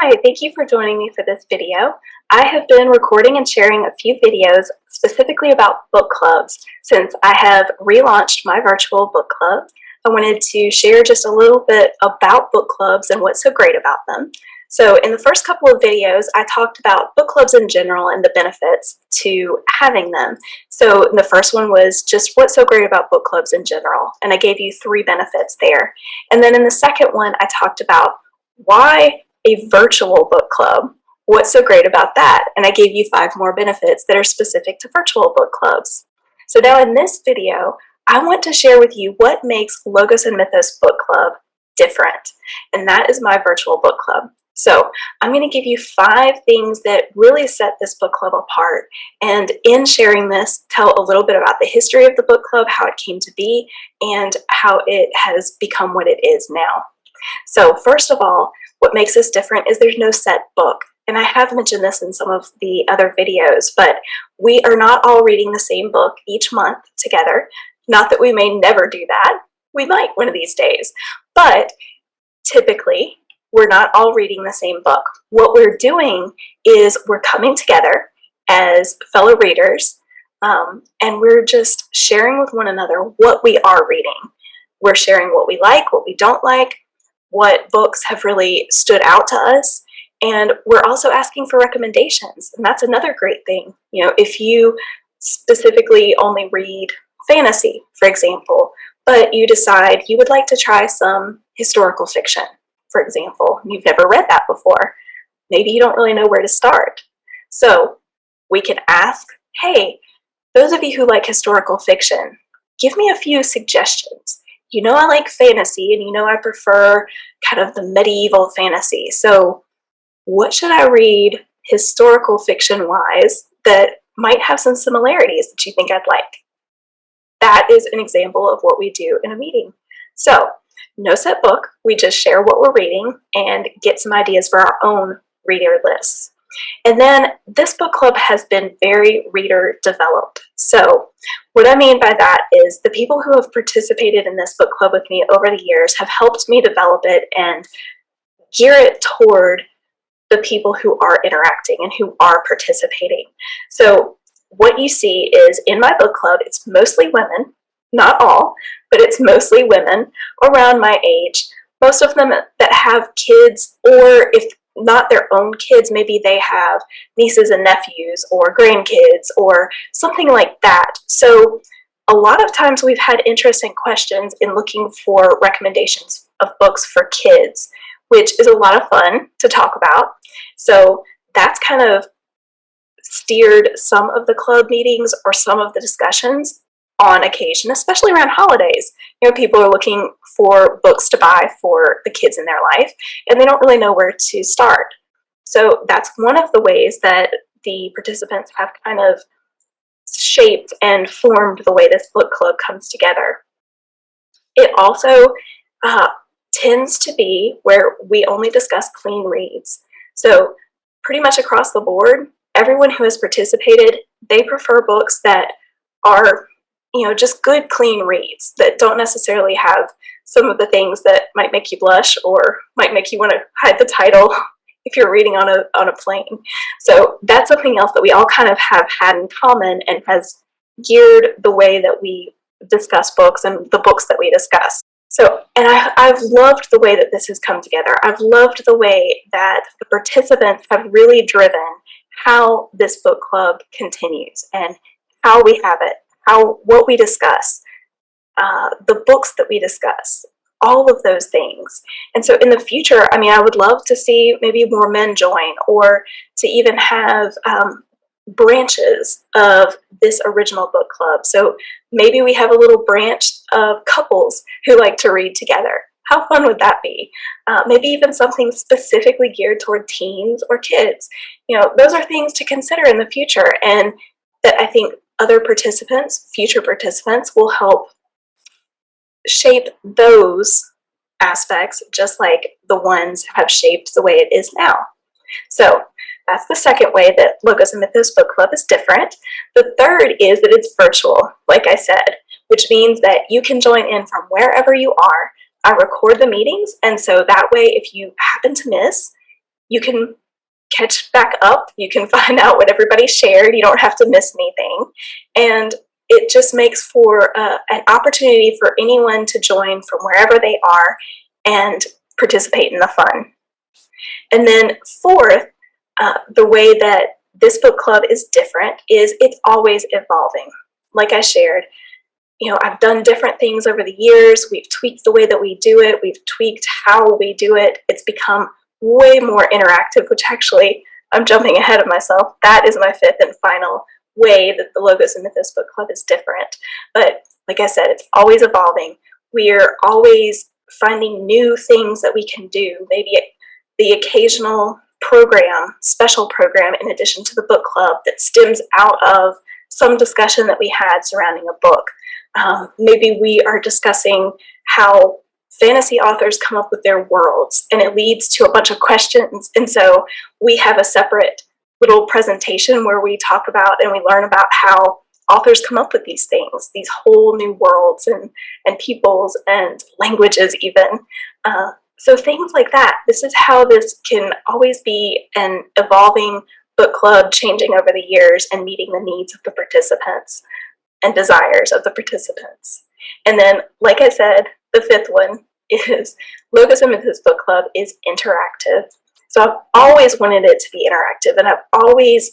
Hi, thank you for joining me for this video. I have been recording and sharing a few videos specifically about book clubs since I have relaunched my virtual book club. I wanted to share just a little bit about book clubs and what's so great about them. So in the first couple of videos, I talked about book clubs in general and the benefits to having them. So the first one was just what's so great about book clubs in general, and I gave you 3 benefits there. And then in the second one, I talked about why a virtual book club. What's so great about that? And I gave you 5 more benefits that are specific to virtual book clubs. So now in this video, I want to share with you what makes Logos and Mythos Book Club different. And that is my virtual book club. So I'm going to give you 5 things that really set this book club apart. And in sharing this, tell a little bit about the history of the book club, how it came to be, and how it has become what it is now. So first of all, what makes this different is there's no set book. And I have mentioned this in some of the other videos, but we are not all reading the same book each month together. Not that we may never do that. We might one of these days. But typically, we're not all reading the same book. What we're doing is we're coming together as fellow readers, and we're just sharing with one another what we are reading. We're sharing what we like, what we don't like, what books have really stood out to us, and we're also asking for recommendations. And that's another great thing. You know, if you specifically only read fantasy, for example, but you decide you would like to try some historical fiction, for example, you've never read that before, maybe you don't really know where to start. So we can ask, hey, those of you who like historical fiction, give me a few suggestions. You know I like fantasy, and you know I prefer kind of the medieval fantasy. So what should I read historical fiction-wise that might have some similarities that you think I'd like? That is an example of what we do in a meeting. So no set book, we just share what we're reading and get some ideas for our own reader lists. And then this book club has been very reader developed. So what I mean by that is the people who have participated in this book club with me over the years have helped me develop it and gear it toward the people who are interacting and who are participating. So what you see is in my book club, it's mostly women, not all, but it's mostly women around my age, most of them that have kids, or if not their own kids, maybe they have nieces and nephews or grandkids or something like that. So a lot of times we've had interesting questions in looking for recommendations of books for kids, which is a lot of fun to talk about. So that's kind of steered some of the club meetings or some of the discussions on occasion, especially around holidays. You know, people are looking for books to buy for the kids in their life, and they don't really know where to start. So that's one of the ways that the participants have kind of shaped and formed the way this book club comes together. It also tends to be where we only discuss clean reads. So pretty much across the board, everyone who has participated, they prefer books that are, you know, just good, clean reads that don't necessarily have some of the things that might make you blush or might make you want to hide the title if you're reading on a plane. So that's something else that we all kind of have had in common and has geared the way that we discuss books and the books that we discuss. So, and I've loved the way that this has come together. I've loved the way that the participants have really driven how this book club continues and how we have it, what we discuss, the books that we discuss, all of those things. And so in the future, I mean, I would love to see maybe more men join, or to even have branches of this original book club. So maybe we have a little branch of couples who like to read together. How fun would that be? Maybe even something specifically geared toward teens or kids. You know, those are things to consider in the future, and that I think other participants, future participants, will help shape those aspects just like the ones have shaped the way it is now. So that's the second way that Logos and Mythos Book Club is different. The third is that it's virtual, like I said, which means that you can join in from wherever you are. I record the meetings, and so that way if you happen to miss, you can catch back up, you can find out what everybody shared, you don't have to miss anything, and it just makes for an opportunity for anyone to join from wherever they are and participate in the fun. And then fourth, the way that this book club is different is it's always evolving. Like I shared, I've done different things over the years. We've tweaked the way that we do it. We've tweaked how we do it. It's become way more interactive, which actually, I'm jumping ahead of myself. That is my fifth and final way that the Logos and Mythos Book Club is different. But like I said, it's always evolving. We're always finding new things that we can do. Maybe the occasional program, special program, in addition to the book club that stems out of some discussion that we had surrounding a book. Maybe we are discussing how fantasy authors come up with their worlds, and it leads to a bunch of questions. And so we have a separate little presentation where we talk about and we learn about how authors come up with these things, these whole new worlds and peoples and languages even. So things like that. This is how this can always be an evolving book club, changing over the years and meeting the needs of the participants and desires of the participants. And then, like I said, the fifth one is Logos and Mythos Book Club is interactive. So I've always wanted it to be interactive, and I've always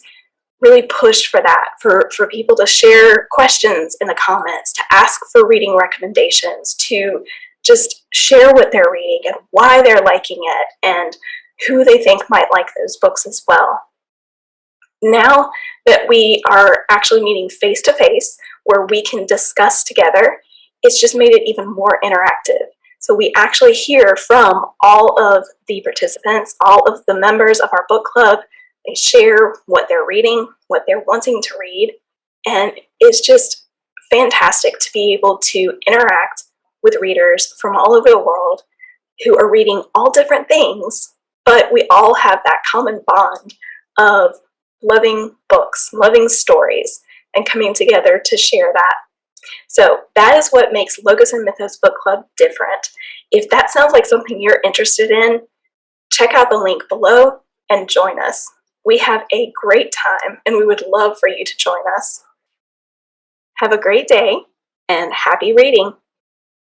really pushed for that, for people to share questions in the comments, to ask for reading recommendations, to just share what they're reading and why they're liking it and who they think might like those books as well. Now that we are actually meeting face to face, where we can discuss together, it's just made it even more interactive. So we actually hear from all of the participants, all of the members of our book club. They share what they're reading, what they're wanting to read, and it's just fantastic to be able to interact with readers from all over the world who are reading all different things, but we all have that common bond of loving books, loving stories, and coming together to share that. So that is what makes Logos and Mythos Book Club different. If that sounds like something you're interested in, check out the link below and join us. We have a great time, and we would love for you to join us. Have a great day, and happy reading!